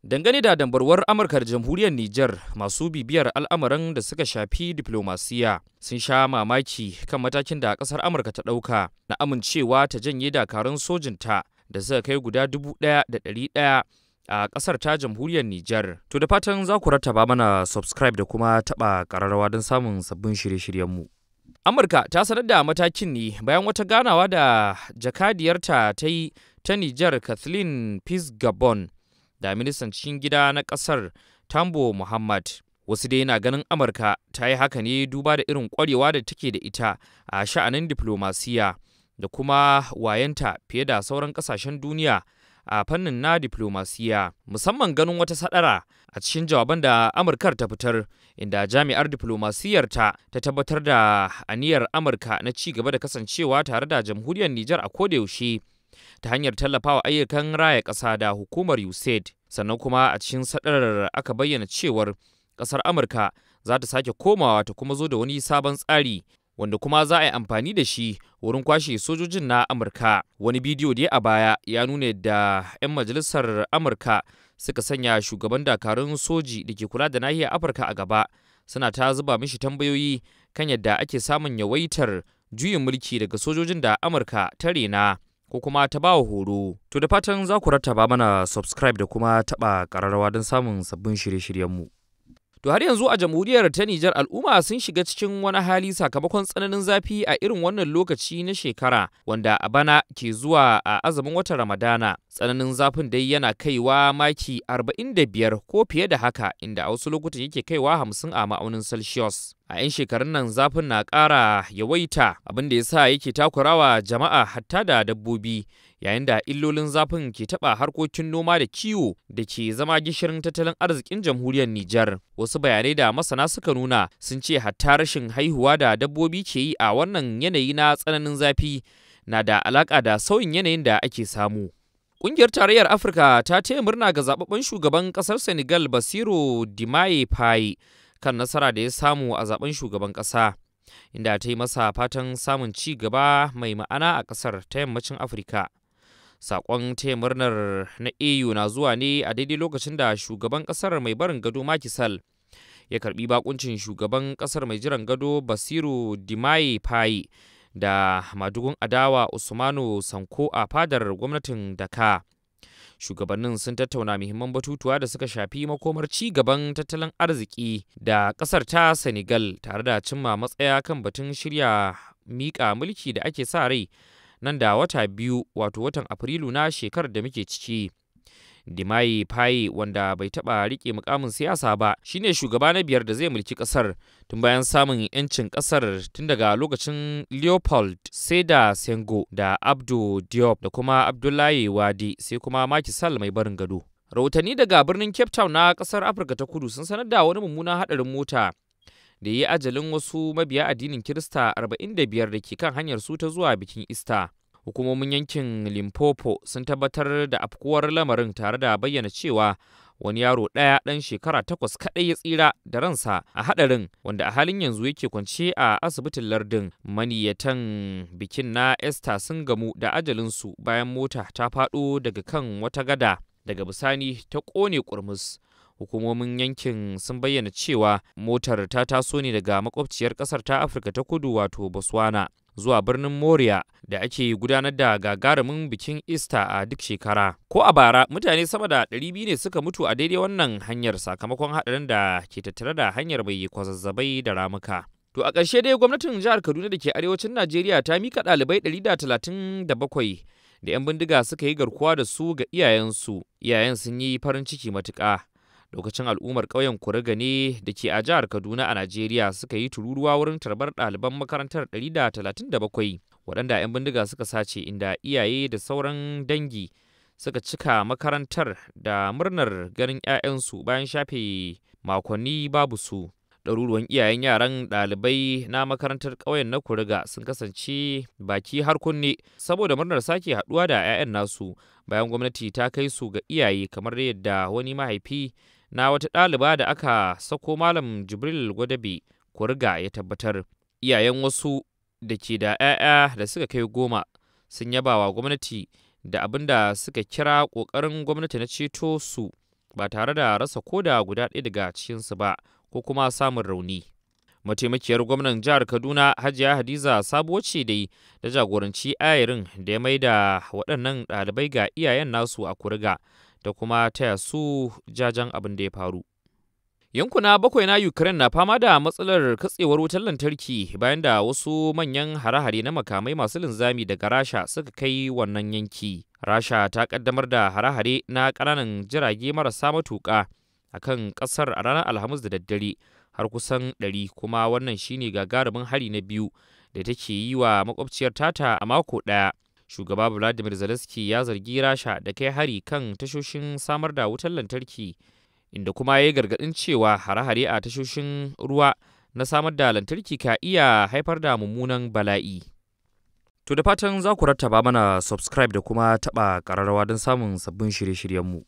Dangane da dambarwar Amurka da jamhuriyar Nijar, masu bibiyar al'amuran da suka shafi diflomasiya sun sha mamaki kan matakin da ƙasar Amurka ta ɗauka na amincewa ta janye dakarun sojinta da suka kai guda 1,100 a ƙasar ta jamhuriyar Nijar. To da fatan za ku rattaba mana subscribe da kuma taɓa ƙararrawa don samun sabbin shirye-shiryenmu. Amurka ta sanar da matakin ne bayan wata ganawa da jakadiyarta ta yi ta Nijar Kathleen Gabon da ministan cikin gida na ƙasar Tambo Muhammad. Wasu dai na ganin Amurka ta yi haka ne duba da irin ƙwarewa da take da ita a sha'anin diflomasiya da kuma wayanta fiye da sauran ƙasashen duniya a fannin na diflomasiya, musamman ganin wata sadara a cikin jawaban da Amurkar ta fitar, inda jami'ar diflomasiyarta ta tabbatar da aniyar Amurka na ci gaba da kasancewa tare da jamhuriyar Nijar a kodayaushe ta hanyar tallafawa ayyukan raya ƙasa da hukumar USAID. Sannan kuma a cikin sadarar aka bayyana cewar ƙasar Amurka za ta sake komawa ta kuma zo da wani sabon tsari wanda kuma za a yi amfani da shi wurin kwashe sojojin na Amurka. Wani bidiyo da a baya ya nuna yadda 'yan majalisar Amurka suka sanya shugaban dakarun soji da ke kula da nahiyar Afirka a gaba, suna ta zuba mishi tambayoyi kan yadda ake samun yawaitar juyin mulki daga sojojin da Amurka ta rena ko kuma ta bawa horo. To da fatan za ku rattaba mana subscribe da kuma taɓa ƙararrawa don samun sabbin shirye-shiryenmu. To har yanzu a jamhuriyar ta Nijar, al'umma sun shiga cikin wani hali sakamakon tsananin zafi a irin wannan lokaci na shekara wanda a bana ke zuwa a azumin watan Ramadana. Tsananin zafin dai yana kaiwa maki 45 ko fiye da haka, inda a wasu lokutan yake kaiwa 50 a ma'aunin Celsius. A 'yan shekarun nan zafin na ƙara yawaita, abin da ya sa yake takurawa jama'a hatta da dabbobi, yayin da illolin zafin ke taɓa harkokin noma da kiwo da ke zama gishirin tattalin arzikin jamhuriyar Nijar. Wasu bayanai da masana suka nuna sun ce hatta rashin haihuwa da dabbobi ke yi a wannan yanayi na tsananin zafi na da alaƙa da sauyin yanayin da ake samu. Ƙungiyar Tarayyar Afirka ta taya murna ga zaɓaɓɓen shugaban ƙasar Senegal Bassirou Diomaye Faye kan nasara da ya samu a zaɓen shugaban ƙasa, inda ta yi masa fatan samun ci gaba mai ma'ana a ƙasar ta yammacin Afirka. Saƙon taya murnar na AU na zuwa ne a daidai lokacin da shugaban ƙasar mai barin gado Macky Sall ya karɓi bakuncin shugaban ƙasar mai jiran gado Bassirou Diomaye Faye da madugun adawa Usmanu Sanko a fadar gwamnatin Dakar. Shugabannin sun tattauna muhimman batutuwa da suka shafi makomar ci gaban tattalin arziki da ƙasar ta Senegal, tare da cimma matsaya kan batun shirya miƙa mulki da ake sa rai nan da wata biyu, wato watan Afrilu na shekarar da muke ciki. Diomaye Faye, wanda bai taɓa riƙe mukamin siyasa ba, shine shugaba na biyar da zai mulki ƙasar tun bayan samun 'yancin ƙasar tun daga lokacin Leopold Sédar Senghor da Abdou Diop da kuma Abdoulaye Wade, sai kuma Macky Sall mai barin gado. Rahotanni daga birnin Cape Town na ƙasar Afirka ta Kudu sun sanar da wani mummunan haɗarin mota da ya yi ajalin wasu mabiya addinin Kirista 45 da ke kan hanyar su ta zuwa bikin Ista. Hukumomin yankin Limpopo sun tabbatar da afkuwar lamarin, tare da bayyana cewa wani yaro ɗaya ɗan shekara 8 kaɗai ya tsira da ransa a haɗarin, wanda a halin yanzu yake kwance a asibitin lardin. Maniyatan bikin na Easter sun gamu da ajalinsu bayan mota ta faɗo daga kan wata gada, daga bisani ta ƙone ƙurmus. Hukumomin yankin sun bayyana cewa motar ta taso ne daga makwabciyar ƙasar ta Afirka ta Kudu, wato Botswana, zuwa birnin Moria da ake gudanar da gagarumin bikin Easter a duk shekara. Ko a bara, mutane sama da 200 ne suka mutu a daidai wannan hanyar sakamakon haɗarin da ke tattare da hanyar mai kwazazzabai da ramuka. To a ƙarshe dai, gwamnatin jihar Kaduna da ke arewacin Najeriya ta mika ɗalibai 137 da 'yan bindiga suka yi garkuwa da su ga iyayensu. Iyayen sun yi farin ciki matuƙa lokacin al'ummar ƙauyen Kuriga ne da ke a jihar Kaduna a Najeriya suka yi tururuwa wurin tarbar ɗaliban makarantar 137 waɗanda 'yan bindiga suka sace, inda iyaye da sauran dangi suka cika makarantar da murnar ganin 'ya'yansu bayan shafe makonni babu su. Ɗaruruwan iyayen yaran ɗalibai na makarantar ƙauyen na Kuriga sun kasance baki har kunne saboda murnar sake haɗuwa da 'ya'yan nasu bayan gwamnati ta kai su ga iyaye, kamar yadda wani mahaifi na wata ɗaliba da aka sako Malam Jibril Gwadabe Kuriga ya tabbatar. Iyayen wasu da ke da 'ya'ya da suka kai 10 sun yaba wa gwamnati da abin da suka kira ƙoƙarin gwamnati na ceto su ba tare da rasa koda guda ɗaya daga cikinsu ba ko kuma samun rauni. Mataimakiyar gwamnan jihar Kaduna Hajiya Hadiza Sabuwa ce dai da jagoranci ayarin da ya maida waɗannan ɗalibai ga iyayen nasu a Kuriga da kuma taya su jajen abin da ya faru. Yankuna 7 na Ukraine na fama da matsalar katsewar wutar lantarki bayan da wasu manyan hare-hare na makamai masu linzami daga Rasha suka kai wannan yanki. Rasha ta kaddamar da hare-hare na ƙananan jirage marasa matuƙa a kan ƙasar a ranar Alhamis da daddare har kusan 100, kuma wannan shine gagarumin hari na biyu da take yi wa makwabciyar tata a mako ɗaya. Shugaba Vladimir Zelensky ya zargi Rasha da kai hari kan tashoshin samar da wutar lantarki, inda kuma ya yi gargaɗin cewa hare-hare a tashoshin ruwa na samar da lantarki ka iya haifar da mummunan bala'i. To da fatan za ku rattaba mana subscribe da kuma taɓa ƙararrawa don samun sabbin shirye-shiryenmu.